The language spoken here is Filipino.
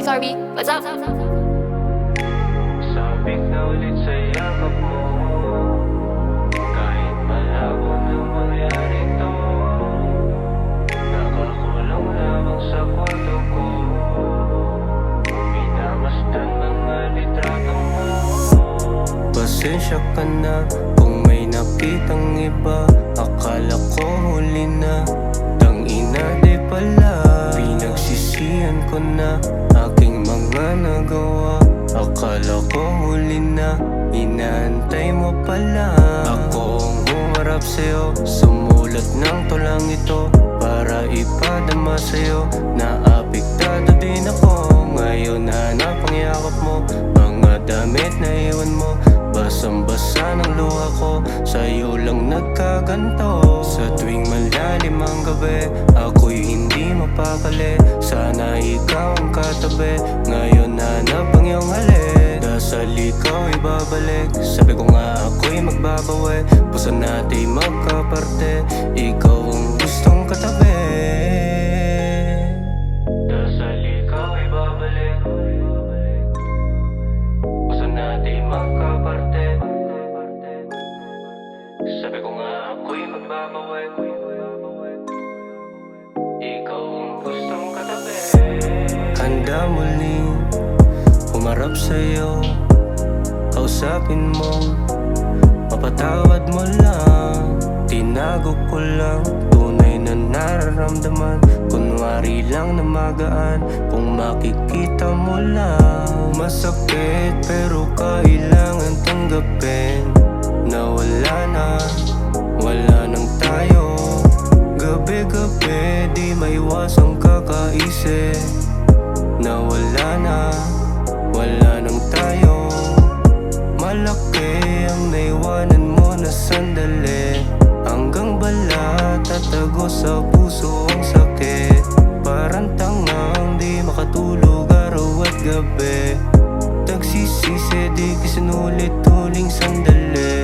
Carby, what's up? Sabik na ulit sa yakap mo, kahit malabo na mangyari to. Nakakulong lamang sa kwarto ko, minamasdan mga litrato mo. Pasensya ka na kung may nakitang iba. Akala ko huli na, tangina di pala. Pinagsisihan ko na aking mga nagawa. Akala ko huli na, inaantay mo pala. Ako ang humarap sa'yo, sumulat ng tulang ito para ipadama sa'yo na apektado din ako. Ngayon hanap ang yakap mo, mga damit na iwan mo, basang-basa ng luha ko, sa'yo lang nagkaganto. Sa tuwing malalim ang gabi, ako'y hindi mapakali. Sana ikaw ang katabi, ngayon hanap ang iyong halik. Dasal ikaw ibabalik, sabi ko nga ako'y magbabawi. Puso natin magkaparte, ikaw ang gustong katabi. Dasal ikaw ibabalik, puso natin magkaparte. Sabi ko nga ako'y magbabawi, ikaw ang gustong katabi. Handa muling humarap sa'yo, kausapin mo, mapatawad mo lang. Tinago ko lang, tunay na nararamdaman. Kunwari lang na magaan, kung makikita mo lang. Masakit pero kailangan tanggapin na wala nang tayo. Gabi-gabi di maiwasang kakaisip na wala nang tayo. Malaki ang naiwanan mo na sandali, hanggang balat tatago sa puso ang sakit. Parang tangang di makatulog araw at gabi, nagsisisi di kisinulit-uling sandali.